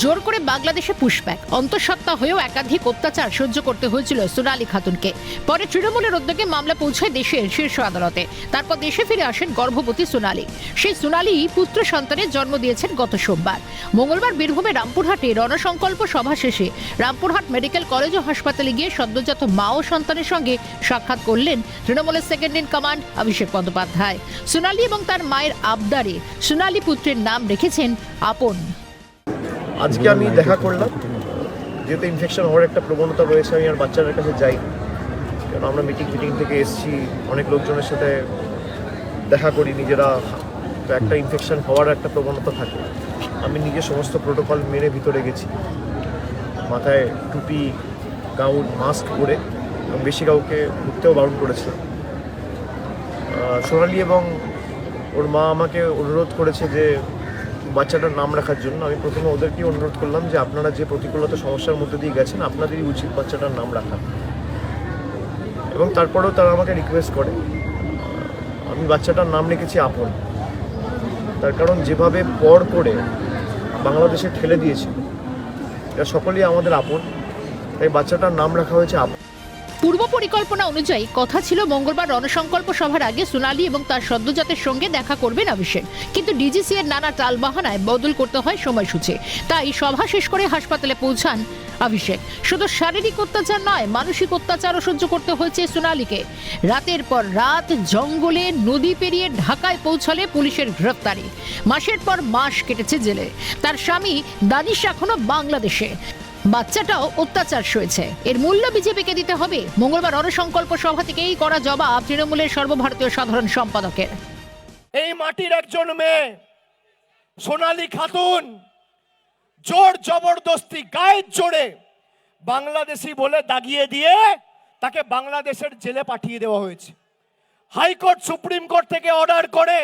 জোর করে বাংলাদেশে পুশব্যাক, অন্তঃসত্ত্বা হয়েও একাধিক অত্যাচার সহ্য করতে হয়েছিল সোনালী খাতুনকে। পরে তৃণমূলের উদ্যোগে মামলা পৌঁছায় দেশের শীর্ষ আদালতে। তারপর দেশে ফিরে আসেন গর্ভবতী সোনালী। সেই সোনালী পুত্র সন্তানের জন্ম দিয়েছেন গত সোমবার। মঙ্গলবার বীরভূমের রামপুরহাটে রণসংকল্প সভা শেষে রামপুরহাট মেডিকেল কলেজ ও হাসপাতালে গিয়ে সদ্যজাত মা ও সন্তানের সঙ্গে সাক্ষাৎ করলেন তৃণমূলের second in command Abhishek Bandyopadhyay. সোনালী এবং তার মায়ের আবদারে সোনালী পুত্রের নাম রেখেছেন আপন। আজকে আমি দেখা করলাম, যেহেতু ইনফেকশন হওয়ার একটা প্রবণতা রয়েছে, আমি আর বাচ্চাদের কাছে যাই, কারণ আমরা মিটিং থেকে এসেছি, অনেক লোকজনের সাথে দেখা করি নিজেরা, তো একটা ইনফেকশন হওয়ার একটা প্রবণতা থাকে। আমি নিজে সমস্ত প্রোটোকল মেনে ভিতরে গেছি, মাথায় টুপি, গাউন, মাস্ক পরে, এবং বেশি কাউকে ঘুরতেও বারণ করেছিলাম। সোনালী এবং ওর মা আমাকে অনুরোধ করেছে যে বাচ্চাটার নাম রাখার জন্য। আমি প্রথমে ওদেরকেই অনুরোধ করলাম যে আপনারা যে প্রতিকূলতা সমস্যার মধ্যে দিয়ে গেছেন, আপনাদেরই উচিত বাচ্চাটার নাম রাখা। এবং তারপরেও তারা আমাকে রিকোয়েস্ট করে। আমি বাচ্চাটার নাম রেখেছি আপন, তার কারণ যেভাবে পর করে বাংলাদেশে ঠেলে দিয়েছিল, এটা সকলেই আমাদের আপন, তাই বাচ্চাটার নাম রাখা হয়েছে আপন। পূর্ব পরিকল্পনা অনুযায়ী কথা ছিল মঙ্গলবার রণসংকল্প সভার আগে সোনালী এবং তার সদ্যজাতের সঙ্গে দেখা করবেন অভিষেক, কিন্তু ডিজিসি এর নানা টালবাহানায় বদল করতে হয় সময়সূচি। তাই সভা শেষ করে হাসপাতালে পৌঁছান অভিষেক। শুধু শারীরিক অত্যাচার নয়, মানসিক অত্যাচারও সহ্য করতে হয়েছে সোনালীকে। রাতের পর রাত জঙ্গলে নদী পেরিয়ে ঢাকায় পৌঁছালে পুলিশের গ্রেফতারি। মাসের পর মাস কেটেছে জেলে। তার স্বামী দানিশ এখনো বাংলাদেশে। বাচ্চাটাও অত্যাচার সয়েছে। এর মূল্য বিজেপিকে দিতে হবে। মঙ্গলবার রণসংকল্প সভা থেকেই করা জবাব তৃণমূলের সর্বভারতীয় সাধারণ সম্পাদকের। এই মাটির একজন মেয়ে সোনালী খাতুন জোর জবরদস্তি গায়ের জোরে বাংলাদেশি বলে দাগিয়ে দিয়ে তাকে বাংলাদেশের জেলে পাঠিয়ে দেওয়া হয়েছে। হাইকোর্ট সুপ্রিম কোর্ট থেকে অর্ডার করে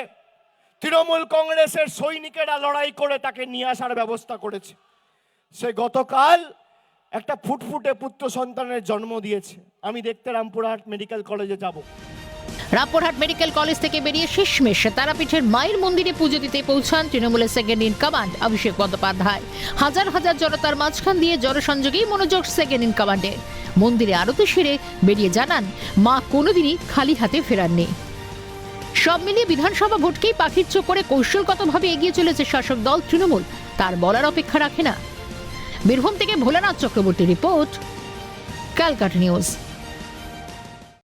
তৃণমূল কংগ্রেসের সৈনিকেরা লড়াই করে তাকে নিয়ে আসার ব্যবস্থা করেছে। সে গতকাল একটা ফুটফুটে পুত্র সন্তানের জন্ম দিয়েছে। আমি দেখতে রামপুরহাট মেডিকেল কলেজে যাব। রামপুরহাট মেডিকেল কলেজ থেকে বেরিয়ে শেষমেশ তারাপীঠের মায়ের মন্দিরে পুজো দিতে পৌঁছান তৃণমূলের second in command Abhishek Bandyopadhyay. হাজার হাজার জনতার মাঝখান দিয়ে জনসংযোগেই মনোযোগ সেকেন্ড ইন কমান্ডে। মন্দিরে আরতি সেরে বেরিয়ে জানান মা কোনোদিনই খালি হাতে ফেরাননি। সব মিলিয়ে বিধানসভা ভোটকেই পাখির চোখ করে কৌশলগতভাবে এগিয়ে চলেছে শাসক দল তৃণমূল। তার বলার অপেক্ষা রাখে না। বীরভূম থেকে ভোলানাথ চক্রবর্তী রিপোর্ট, ক্যালকাটা নিউজ।